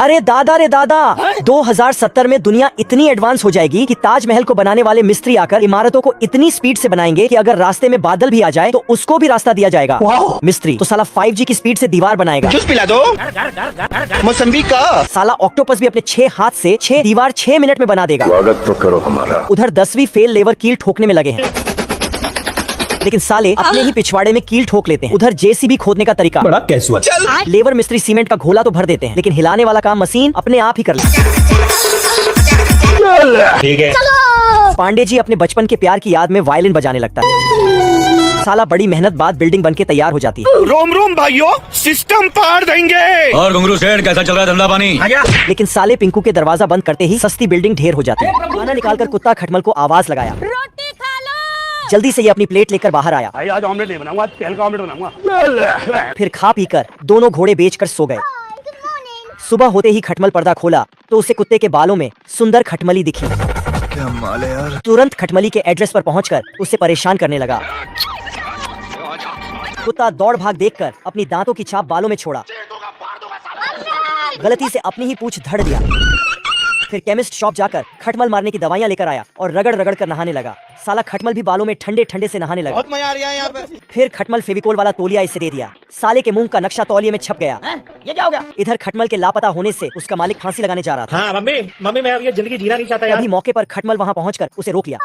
अरे दादा 2070 में दुनिया इतनी एडवांस हो जाएगी कि ताजमहल को बनाने वाले मिस्त्री आकर इमारतों को इतनी स्पीड से बनाएंगे कि अगर रास्ते में बादल भी आ जाए तो उसको भी रास्ता दिया जाएगा। मिस्त्री तो साला 5G की स्पीड से दीवार बनाएगा। जूस पिला दो मौसम्बी का। साला ऑक्टोपस भी अपने 6 हाथ से 6 दीवार 6 मिनट में बना देगा। स्वागत तो करो हमारा। उधर 10वीं फेल लेवर कील ठोकने में लगे हैं, लेकिन साले अपने ही पिछवाड़े में कील ठोक लेते हैं। उधर जेसीबी खोदने का तरीका बड़ा कैसुआ। लेबर मिस्त्री सीमेंट का घोला तो भर देते हैं, लेकिन हिलाने वाला काम मशीन अपने आप ही कर लेती है। ठीक है। पांडे जी अपने बचपन के प्यार की याद में वायलिन बजाने लगता है। साला बड़ी मेहनत बाद बिल्डिंग बनके तैयार हो जाती है। रोम रोम भाइयों, सिस्टम पार देंगे। और घुंगरू सेठ कैसा चल रहा है धंधा पानी? लेकिन साले पिंकू के दरवाजा बंद करते ही सस्ती बिल्डिंग ढेर हो जाती है। खाना निकालकर कुत्ता खटमल को आवाज लगाया। जल्दी से ये अपनी प्लेट लेकर बाहर आया। आज ऑमलेट नहीं बनाऊंगा, आज तेल का ऑमलेट बनाऊंगा। फिर खा पीकर दोनों घोड़े बेचकर सो गए। सुबह होते ही खटमल पर्दा खोला तो उसे कुत्ते के बालों में सुंदर खटमली दिखी। क्या माल है यार। तुरंत खटमली के एड्रेस पर पहुंचकर उसे परेशान करने लगा। कुत्ता दौड़ भाग देखकर अपनी दांतों की छाप बालों में छोड़ा। गलती से अपनी ही पूंछ धड़ दिया। फिर केमिस्ट शॉप जाकर खटमल मारने की दवाइयां लेकर आया और रगड़ रगड़ कर नहाने लगा। साला खटमल भी बालों में ठंडे ठंडे से नहाने लगा। बहुत मजा आ रहा है यहाँ पे। फिर खटमल फेविकोल वाला तौलिया इसे दे दिया। साले के मुंह का नक्शा तौलिए में छप गया। ये क्या हो गया? इधर खटमल के लापता होने से उसका मालिक फांसी लगाने जा रहा था। हाँ मम्मी मैं अब ये जिंदगी जीना नहीं चाहता यार। अभी मौके पर खटमल वहां पहुंचकर उसे रोक लिया।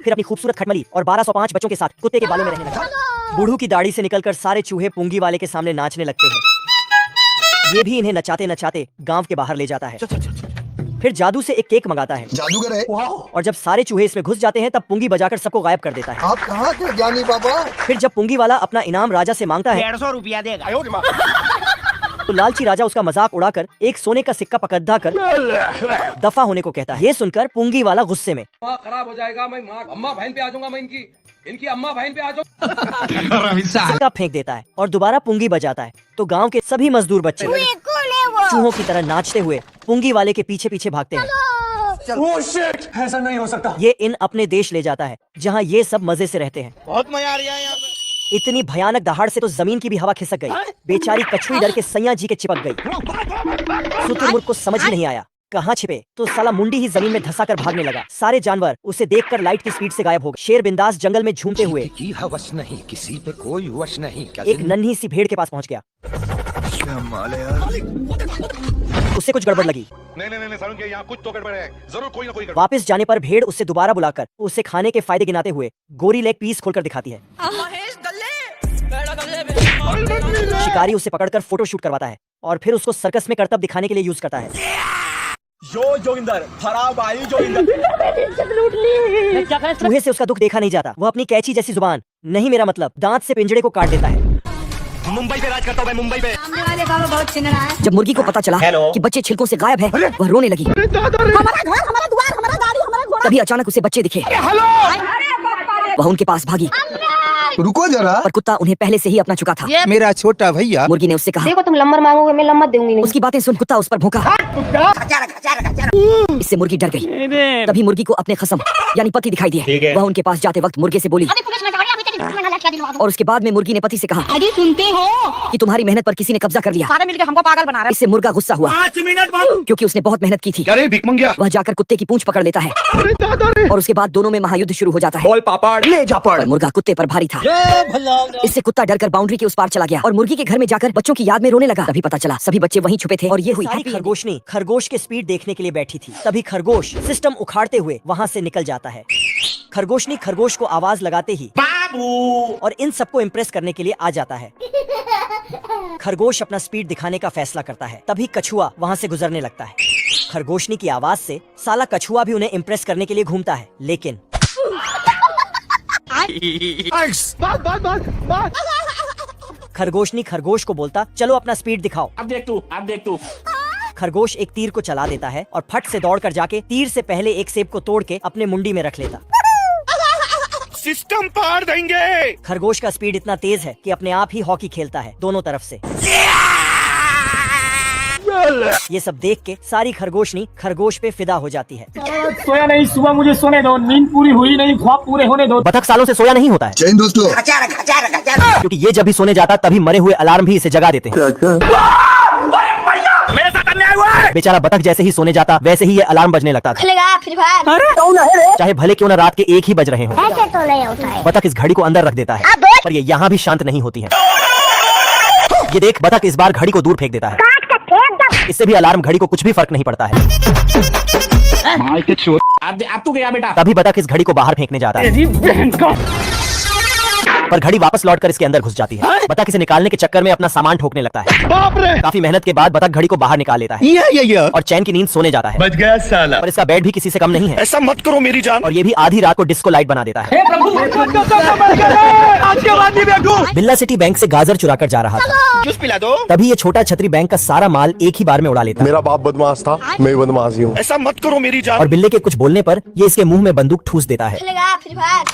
फिर अपनी खूबसूरत खटमली और 1205 बच्चों के साथ कुत्ते के बालों में रहने लगा। बूढ़ू की दाढ़ी से निकलकर सारे चूहे पुंगी वाले के सामने नाचने लगते हैं। ये भी इन्हें नचाते नचाते गांव के बाहर ले जाता है। फिर जादू से एक केक मंगाता है। जादूगर है। और जब सारे चूहे इसमें घुस जाते हैं तब पुंगी बजाकर सबको गायब कर देता है। आप कहाँ थे ज्ञानी बाबा? फिर जब पुंगी वाला अपना इनाम राजा से मांगता है 150 रुपया देगा। तो लालची राजा उसका मजाक उड़ाकर एक सोने का सिक्का पकड़ा कर दफा होने को कहता है। ये सुनकर पुंगी वाला गुस्से में खराब हो जाएगा, मैं अम्मा बहन पे आ जाऊंगा, मैं इनकी अम्मा बहन पे आ जाऊंगा। सिक्का फेंक देता है और दोबारा पुंगी बजाता है। तो गांव के सभी मजदूर बच्चे चूहों की तरह नाचते हुए पुंगी वाले के पीछे पीछे भागते हैं। ऐसा नहीं हो सकता। ये इन अपने देश ले जाता है जहाँ ये सब मजे से रहते हैं। बहुत मजा आ रहा है यहाँ पे। इतनी भयानक दहाड़ से तो जमीन की भी हवा खिसक गई। बेचारी कछुई डर के सैया जी के चिपक गई। शुतुरमुर्ग को समझ ही नहीं आया कहाँ छिपे, तो साला मुंडी ही जमीन में धंसाकर भागने लगा। सारे जानवर उसे देखकर लाइट की स्पीड से गायब हो गए। शेर बिंदास जंगल में झूमते हुए की हवस नहीं, किसी पे कोई वश नहीं। क्या एक नन्ही सी भेड़ के पास पहुंच गया। क्या माल है यार। उससे कुछ गड़बड़ लगी। नहीं सारुण के यहाँ कुछ तो गड़बड़ है। जरूर कोई ना कोई गड़बड़। वापस जाने पर भेड़ उससे दोबारा बुलाकर उसे खाने के फायदे गिनाते हुए गोरी लेग पीस खोलकर दिखाती है। शिकारी उसे पकड़कर फोटो शूट करवाता है और फिर उसको सर्कस में करतब दिखाने के लिए यूज करता है। चूहे से उसका दुख देखा नहीं जाता। वह अपनी कैंची जैसी जुबान, नहीं मेरा मतलब दांत से पिंजड़े को काट देता है। मुंबई पे राज करता हूँ मैं, मुंबई पे। सामने वाले का बहुत चिन्ह रहा है। जब मुर्गी को पता चला कि बच्चे छिलकों से गायब है, वह रोने लगी। हमारा घर, हमारा द्वार, हमारा गाड़ी, हमारा घोड़ा। तभी अचानक उसे बच्चे दिखे। वह उनके पास भागी, रुको जरा। पर कुत्ता उन्हें पहले से ही अपना चुका था। मेरा छोटा भैया। मुर्गी ने उससे कहा, देखो तुम लंबर मांगोगे, मैं लंबर दूंगी नहीं। उसकी बातें सुन कुत्ता उस पर भौंका। इससे मुर्गी डर गई। तभी मुर्गी को अपने खसम यानी पति दिखाई दिए। वह उनके पास जाते वक्त मुर्गे से बोली, और उसके बाद में मुर्गी ने पति से कहा, अरे सुनते हो कि तुम्हारी मेहनत पर किसी ने कब्जा कर लिया। सारे मिलके हमको पागल बना रहे। इससे मुर्गा गुस्सा हुआ 5 मिनट बाद क्योंकि उसने बहुत मेहनत की थी। वह जाकर कुत्ते की पूंछ पकड़ लेता है और उसके बाद दोनों में महायुद्ध शुरू हो जाता है। बोल पापड़ ले जा पड़। मुर्गा कुत्ते पर भारी था। इससे कुत्ता डरकर बाउंड्री के उस पार चला गया और मुर्गी के घर में जाकर बच्चों की याद में रोने लगा। तभी पता चला सभी बच्चे वहीं छुपे थे और ये हुई खरगोशनी खरगोश की स्पीड देखने के लिए बैठी थी। तभी खरगोश सिस्टम उखाड़ते हुए वहाँ से निकल जाता है। खरगोशनी खरगोश को आवाज लगाते ही और इन सबको इम्प्रेस करने के लिए आ जाता है। खरगोश अपना स्पीड दिखाने का फैसला करता है। तभी कछुआ वहाँ से गुजरने लगता है। खरगोशनी की आवाज से साला कछुआ भी उन्हें इम्प्रेस करने के लिए घूमता है, लेकिन खरगोशनी खरगोश को बोलता, चलो अपना स्पीड दिखाओ। अब देख तू। खरगोश एक तीर को चला देता है और फट से दौड़कर जाके तीर से पहले एक सेब को तोड़ के अपने मुंडी में रख लेता। सिस्टम पार देंगे। खरगोश का स्पीड इतना तेज है कि अपने आप ही हॉकी खेलता है दोनों तरफ से। ये सब देख के सारी खरगोशनी खरगोश पे फिदा हो जाती है। सोया नहीं, सुबह मुझे सोने दो, नींद पूरी हुई नहीं, ख्वाब पूरे होने दो। बतख सालों से सोया नहीं होता है। जय हिंद दोस्तों। क्योंकि ये जब भी सोने जाता तभी मरे हुए अलार्म भी इसे जगा देते हैं। मेरे साथ अन्याय हुआ है। बेचारा बतख जैसे ही सोने जाता वैसे ही ये अलार्म बजने लगता था, खुलेगा फ्री फायर। चाहे भले क्यों न रात के 1 ही बज रहे हो। ऐसे तो नहीं होता है। बतख इस घड़ी को अंदर रख देता है, पर ये यहाँ भी शांत नहीं होती है। ये देख, बतख इस बार घड़ी को दूर फेंक देता है। इससे भी अलार्म घड़ी को कुछ भी फर्क नहीं पड़ता है। अब तू गया बेटा। तभी बतख इस घड़ी को बाहर फेंकने जाता है, पर घड़ी वापस लौटकर इसके अंदर घुस जाती है। बतख इसे निकालने के चक्कर में अपना सामान ठोकने लगता है। बाप रे। काफी मेहनत के बाद बतख घड़ी को बाहर निकाल लेता है और चैन की नींद सोने जाता है। बच गया साला। और इसका बेड भी किसी से कम नहीं है, ऐसा मत करो मेरी जान। और ये भी आधी रात को डिस्को लाइट बना देता है। आज के बाद नहीं बैठू। बिल्ला सिटी बैंक से गाजर चुरा कर जा रहा था, जूस पिला दो। तभी ये छोटा छतरी बैंक का सारा माल एक ही बार में उड़ा लेता है। मेरा बाप बदमाश था, मैं भी बदमाश ही हूँ। ऐसा मत करो मेरी जान। और बिल्ले के कुछ बोलने पर ये इसके मुंह में बंदूक ठूस देता है। खुलेगा फ्री फायर।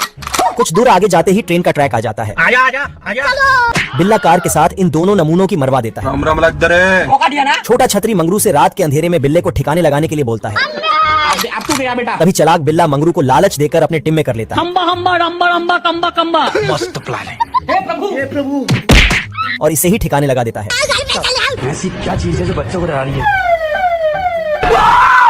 कुछ दूर आगे जाते ही ट्रेन का ट्रैक आ जाता है। आजा आजा आजा। बिल्ला कार के साथ इन दोनों नमूनों की मरवा देता है। राम राम लग दरे। छोटा छतरी मंगरू से रात के अंधेरे में बिल्ले को ठिकाने लगाने के लिए बोलता है। अब तू गया बेटा। तभी चालाक बिल्ला मंगरू को लालच देकर अपने टिम में कर लेता है। हम्बा हम्बा रम्बा रम्बा कम्बा कम्बा। मस्त प्लान है। हे प्रभु। और इसे ही ठिकाने लगा देता है। ऐसी क्या चीज है जो बच्चों को डरा रही है?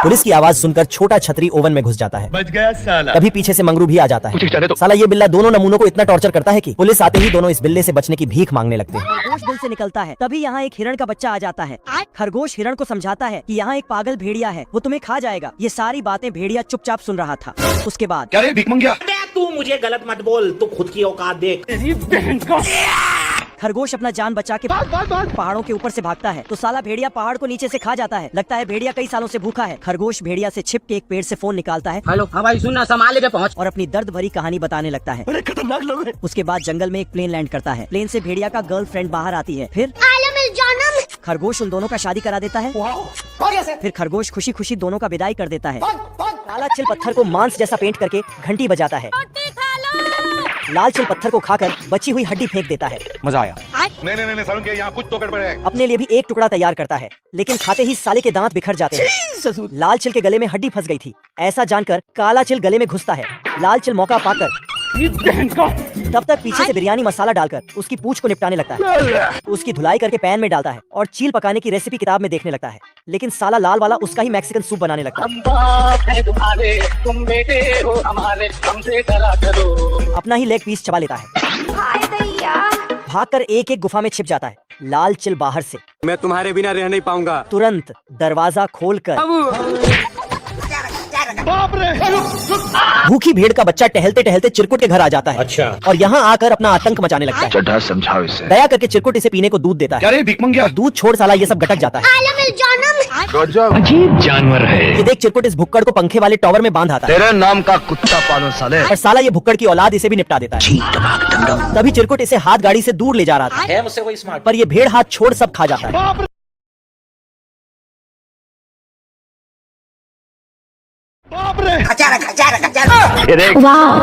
पुलिस की आवाज सुनकर छोटा छतरी ओवन में घुस जाता है। बच गया साला। तभी पीछे से मंगरू भी आ जाता है। साला ये बिल्ला दोनों नमूनों को इतना टॉर्चर करता है कि पुलिस आते ही दोनों इस बिल्ले से बचने की भीख मांगने लगते हैं। खरगोश बिल से निकलता है, तभी यहाँ एक हिरण का बच्चा आ जाता है। खरगोश हिरण को समझाता है कि यहाँ एक पागल भेड़िया है, वो तुम्हें खा जाएगा। ये सारी बातें भेड़िया चुपचाप सुन रहा था। उसके बाद क्या रे भीख मंगिया? तू मुझे गलत मत बोल, तू खुद की औकात देख। खरगोश अपना जान बचा के पहाड़ों के ऊपर से भागता है, तो साला भेड़िया पहाड़ को नीचे से खा जाता है। लगता है भेड़िया कई सालों से भूखा है। खरगोश भेड़िया से छिप के एक पेड़ से फोन निकालता है। हेलो, हाँ भाई सुनना, संभाले पे पहुंच। और अपनी दर्द भरी कहानी बताने लगता है। अरे खतरनाक लोग हैं। उसके बाद जंगल में एक प्लेन लैंड करता है। प्लेन से भेड़िया का गर्लफ्रेंड बाहर आती है। फिर खरगोश उन दोनों का शादी करा देता है। फिर खरगोश खुशी खुशी दोनों का विदाई कर देता है। काला चिल पत्थर को मांस जैसा पेंट करके घंटी बजाता है। लाल चिल पत्थर को खाकर बची हुई हड्डी फेंक देता है। मजा आया। नहीं सारुण के यहाँ कुछ तो गड़बड़ है। अपने लिए भी एक टुकड़ा तैयार करता है, लेकिन खाते ही साले के दांत बिखर जाते हैं। लाल चिल के गले में हड्डी फंस गई थी, ऐसा जानकर काला चिल गले में घुसता है। लाल चिल मौका पाकर तब तक पीछे से बिरयानी मसाला डालकर उसकी पूंछ को निपटाने लगता है। उसकी धुलाई करके पैन में डालता है और चील पकाने की रेसिपी किताब में देखने लगता है, लेकिन साला लाल वाला उसका ही मैक्सिकन सूप बनाने लगता है। अपना ही लेग पीस चबा लेता है। भागकर एक एक गुफा में छिप जाता है। लाल चिल बाहर से, मैं तुम्हारे बिना रह नहीं पाऊंगा। तुरंत दरवाजा खोलकर भूखी भेड़ का बच्चा टहलते टहलते चिरकुट के घर आ जाता है। अच्छा। और यहाँ आकर अपना आतंक मचाने लगता है। चढ़ा समझाओ इसे। दया करके चिरकुट इसे पीने को दूध देता है। क्या रे भीख मंगिया? और दूध छोड़ साला ये सब गटक जाता है। अजीब जानवर है। ये देख चिरकुट इस भुक्कड़ को पंखे वाले टॉवर में बांध आता है। तेरे नाम का कुत्ता पालो साले। और साला ये भुक्कड़ की औलाद इसे भी निपटा देता है। तभी चिरकुट इसे हाथ गाड़ी से दूर ले जा रहा था, है मुझसे कोई स्मार्ट। पर ये भेड़ हाथ छोड़ सब खा जाता है।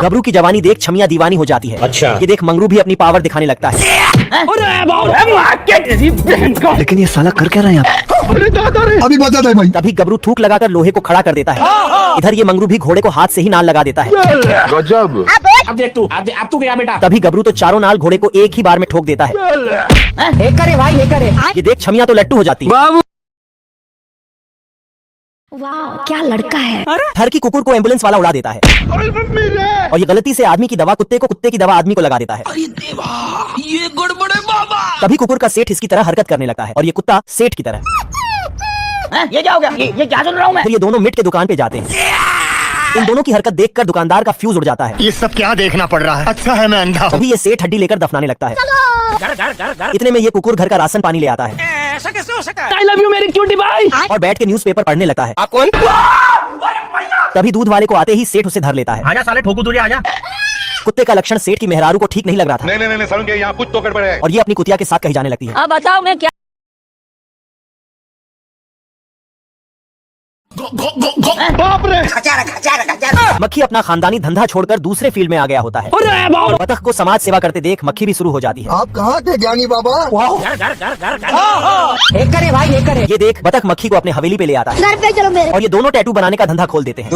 गबरू की जवानी देख छमिया दीवानी हो जाती है। अच्छा। ये देख मंगरू भी अपनी पावर दिखाने लगता है। लेकिन ये साला कर क्या रहा है यहाँ? अभी बता दे भाई। तभी गबरू थूक लगाकर लोहे को खड़ा कर देता है। इधर ये मंगरू भी घोड़े को हाथ से ही नाल लगा देता है। गजब। अब देख तू, अब तू गया बेटा। तभी गबरू तो चारों नाल घोड़े को एक ही बार में ठोक देता है। करे भाई करे। ये देख छमिया तो लट्टू हो जाती है। वाह क्या लड़का है। हर की कुकुर को एम्बुलेंस वाला उड़ा देता है। और ये गलती से आदमी की दवा कुत्ते को, कुत्ते की दवा आदमी को लगा देता है। अरे देवा, ये गड़बड़ है बाबा। तभी कुकुर का सेठ इसकी तरह हरकत करने लगता है और ये कुत्ता सेठ की तरह। ये क्या हो गया? ये क्या सुन रहा हूँ मैं? फिर ये दोनों मिट के दुकान पे जाते हैं। इन दोनों की हरकत देखकर दुकानदार का फ्यूज उड़ जाता है। ये सब क्या देखना पड़ रहा है? अच्छा है मैं अंधा हूँ। तभी ये सेठ हड्डी लेकर दफनाने लगता है। घर। इतने में ये कुकुर घर का राशन पानी ले आता है ऐसा कैसे हो सका? I love you मेरी क्यूटी भाई। और बैठ के न्यूज़पेपर पढ़ने लगता है। आप कौन? तभी दूध वाले को आते ही सेठ उसे धर लेता है। आजा साले ठोकू तुझे आजा। कुत्ते का लक्षण सेठ की मेहरारू को ठीक नहीं लग रहा था नहीं सारुण के यहाँ कुछ तो गड़बड़ है। और ये अपनी कुतिया के साथ कही जाने लगती है। अब बताओ मैं क्या। बाप रे। मक्खी अपना खानदानी धंधा छोड़कर दूसरे फील्ड में आ गया होता है। और बतख को समाज सेवा करते देख मक्खी भी शुरू हो जाती है। आप कहाँ थे ज्ञानी बाबा? करे भाई ये करे। ये देख बतख मक्खी को अपने हवेली पे ले आता है। घर पे चलो मेरे। और ये दोनों टैटू बनाने का धंधा खोल देते हैं।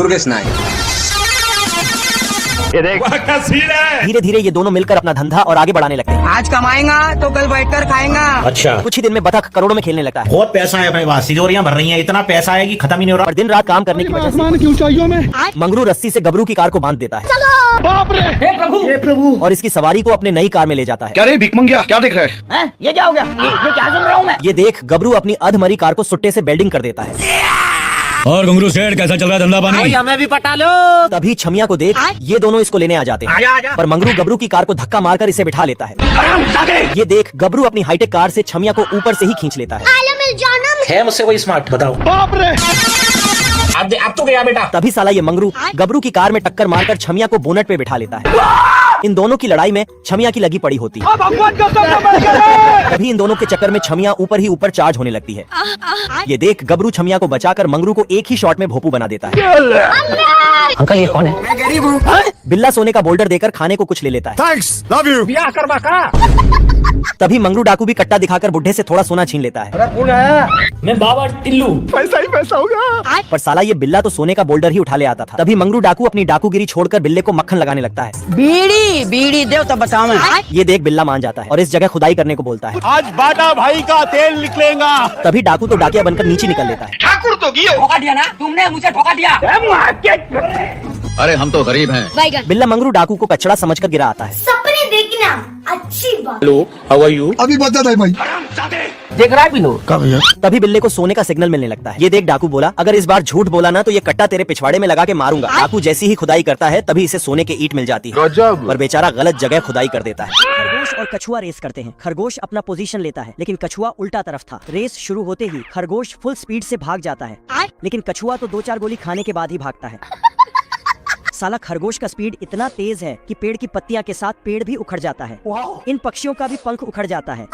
धीरे धीरे ये दोनों मिलकर अपना धंधा और आगे बढ़ाने लगते हैं। आज कमाएगा तो कल बैठकर खाएगा। अच्छा, कुछ ही दिन में बतख करोड़ों में खेलने लगता है बहुत पैसा है भाई, वाह तिजोरियां भर रही हैं, इतना पैसा है कि खत्म ही नहीं हो रहा। और दिन रात काम करने की वजह से की ऊंचाइयों में मंगरू रस्सी से गबरू की कार को बांध देता है बाप रे, हे प्रभु और इसकी सवारी को अपने नई कार में ले जाता है। क्या रे भिख मंगिया, क्या देख रहे हैं? ये क्या हो गया? ये क्या सुन रहा हूँ मैं? ये देख गबरू अपनी अधमरी कार को सुट्टे से बेल्डिंग कर देता है। और घुंगरू सेठ कैसा चल रहा है धंधा पानी? हमें भी पटा लो। तभी छमिया को देख ये दोनों इसको लेने आ जाते हैं, पर मंगरू गबरू की कार को धक्का मारकर इसे बिठा लेता है। ये देख गबरू अपनी हाईटेक कार से छमिया को ऊपर से ही खींच लेता है। है मुझसे वही स्मार्ट, बताओ। बाप रे, अब तो गया बेटा। तभी साला ये मंगरू गबरू की कार में टक्कर मारकर छमिया को बोनट पे बिठा लेता है। इन दोनों की लड़ाई में छमिया की लगी पड़ी होती है। तभी इन दोनों के चक्कर में छमिया ऊपर ही ऊपर चार्ज होने लगती है। ये देख गबरू छमिया को बचाकर मंगरू को एक ही शॉट में भोपू बना देता है। अंकल ये कौन है? मैं गरीब हूँ। बिल्ला सोने का बोल्डर देकर खाने को कुछ ले लेता है। Thanks, love you. ब्याह करवा का। तभी मंगरू डाकू भी कट्टा दिखाकर बुढ़े से थोड़ा सोना छीन लेता है। मैं बाबा टिल्लू। पैसा ही पैसा होगा। पर साला ये बिल्ला तो सोने का बोल्डर ही उठा ले आता था। तभी मंगरू डाकू अपनी डाकूगिरी छोड़कर बिल्ले को मक्खन लगाने लगता है। बीड़ी बीड़ी दे तो बताओ मैं। ये देख बिल्ला मान जाता है और इस जगह खुदाई करने को बोलता है। आज बाटा भाई का तेल निकलेगा। तभी डाकू तो डाकिया बनकर नीचे निकल लेता है। ठाकुर तो गियो। धोखा दिया ना तुमने, मुझे धोखा दिया। अरे हम तो गरीब हैं। बिल्ला मंगरू डाकू को कचड़ा समझकर गिरा आता है। सपने देखना अच्छी बात। अभी बता दे भाई। देख रहा है पिलो। तभी बिल्ले को सोने का सिग्नल मिलने लगता है। ये देख डाकू बोला, अगर इस बार झूठ बोला ना तो ये कट्टा तेरे पिछवाड़े में लगा के मारूंगा। डाकू जैसी ही खुदाई करता है तभी इसे सोने के ईंट मिल जाती है, गजब। पर बेचारा गलत जगह खुदाई कर देता है। खरगोश और कछुआ रेस करते हैं। खरगोश अपना पोजीशन लेता है लेकिन कछुआ उल्टा तरफ था। रेस शुरू होते ही खरगोश फुल स्पीड से भाग जाता है, लेकिन कछुआ तो 2-4 गोली खाने के बाद ही भागता है। साला खरगोश का स्पीड इतना तेज है कि पेड़ की पत्तियां के साथ पेड़ भी उखड़ जाता है। इन पक्षियों का भी पंख उखड़ जाता है।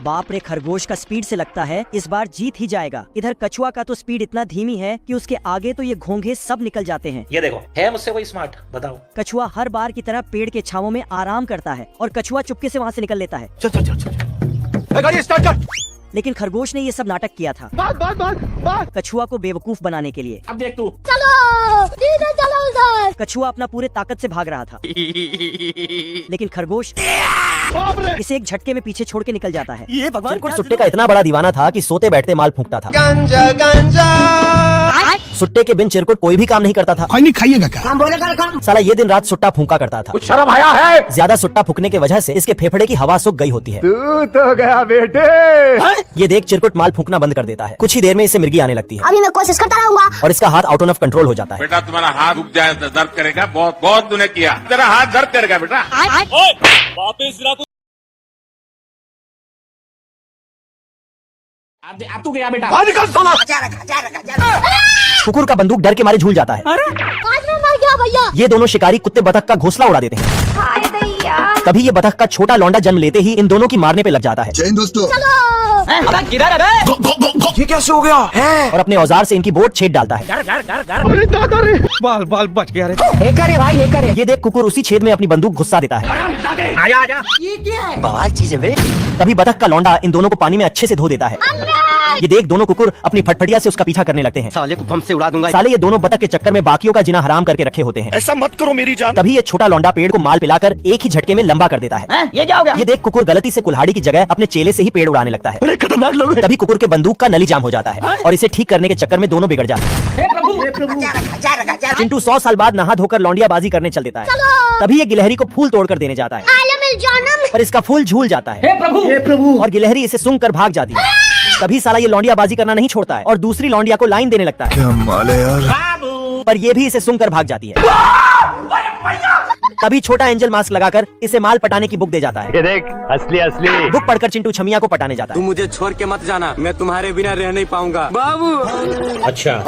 बाप रे, खरगोश का स्पीड से लगता है इस बार जीत ही जाएगा। इधर कछुआ का तो स्पीड इतना धीमी है कि उसके आगे तो ये घोंघे सब निकल जाते हैं। ये देखो, है मुझसे वही स्मार्ट, बताओ। कछुआ हर बार की तरह पेड़ के छावों में आराम करता है और कछुआ चुपके से वहाँ से निकल लेता है। गाड़ी स्टार्ट कर। लेकिन खरगोश ने ये सब नाटक किया था कछुआ को बेवकूफ बनाने के लिए। अब देख तू। चलो सीधे चलो उधर। कछुआ अपना पूरे ताकत से भाग रहा था, लेकिन खरगोश इसे एक झटके में पीछे छोड़ के निकल जाता है। ये भगवान को सुट्टे का इतना बड़ा दीवाना था कि सोते बैठते माल फूंकता था। सुट्टे के बिन चिरकुट कोई भी काम नहीं करता था। नहीं खाइएगा क्या? काम बोले कर काम। साला ये दिन रात सुट्टा फूंका करता था। कुछ शर्म आया है? ज्यादा सुट्टा फूकने की वजह से इसके फेफड़े की हवा सूख गई होती है। तू तो गया बेटे। ये देख चिरकुट माल फूंकना बंद कर देता है। कुछ ही देर में इसे मिर्गी आने लगती है अभी मैं कोशिश करता रहूंगा। और इसका हाथ आउट ऑफ कंट्रोल हो जाता है। बेटा तुम्हारा हाथ रुक जाए तो दर्द करेगा, बहुत बहुत तूने किया, तेरा हाथ दर्द करेगा बेटा। अब तू गया बेटा। कुकुर का बंदूक डर के मारे झूल जाता है। आज मैं मर गया भैया। ये दोनों शिकारी कुत्ते बतख का घोंसला उड़ा देते हैं। हाय भैया। तभी ये बतख का छोटा लौंडा जन्म लेते ही इन दोनों की मारने पे लग जाता है जैन दोस्तों। ये कैसे हो गया? और अपने औजार से इनकी बोट छेद डालता है। अरे दादा रे, बाल बाल बच गया रे। करे भाई ये करे। ये देख कुकुर उसी छेद में अपनी बंदूक घुसा देता है। आजा आजा। ये क्या है? बवाल चीज है बे। तभी बतख का लौंडा इन दोनों को पानी में अच्छे से धो देता है। ये देख दोनों कुकुर अपनी फटफटिया से उसका पीछा करने लगते हैं। साले को बम से उड़ा दूंगा। साले ये दोनों बतख के चक्कर में बाकियों का जिना हराम करके रखे होते हैं। ऐसा मत करो मेरी जान। तभी ये छोटा लौंडा पेड़ को माल पिलाकर एक ही झटके में लंबा कर देता है। ये क्या हो गया? ये देख कुकुर गलती से कुल्हाड़ी की जगह अपने चेले से ही पेड़ उड़ाने लगता है। बड़े खतरनाक लोग हैं। तभी कुकुर के बंदूक का नली जाम हो जाता है और इसे ठीक करने के चक्कर में दोनों बिगड़ जाते हैं। चिंटू 100 साल बाद नहा धोकर लौंडियाबाजी करने चल देता है। तभी ये गिलहरी को फूल तोड़कर देने जाता है, पर इसका फूल झूल जाता है और गिलहरी इसे सूंघ कर भाग जाती है। तभी साला ये लौंडियाबाजी करना नहीं छोड़ता है और दूसरी लौंडिया को लाइन देने लगता है, क्या माल है यार। पर ये भी इसे सूंघ कर भाग जाती है। तभी छोटा एंजल मास्क लगाकर इसे माल पटाने की बुक दे जाता है। ये देख, असली असली। बुक पढ़कर चिंटू छमिया को पटाने जाता है। तुम मुझे छोड़ के मत जाना, मैं तुम्हारे बिना रह नहीं पाऊंगा बाबू। अच्छा,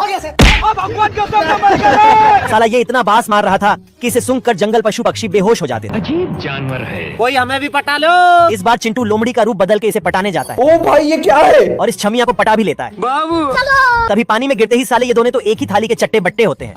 साला ये इतना बास मार रहा था कि इसे सूंघकर जंगल पशु पक्षी बेहोश हो जाते थे। अजीब जानवर है। कोई हमें भी पटा लो। इस बार चिंटू लोमड़ी का रूप बदल के इसे पटाने जाता है। ओ भाई ये क्या है? और इस छमिया को पटा भी लेता है। बाबू तभी पानी में गिरते ही साले ये दोनों तो एक ही थाली के चट्टे बट्टे होते हैं।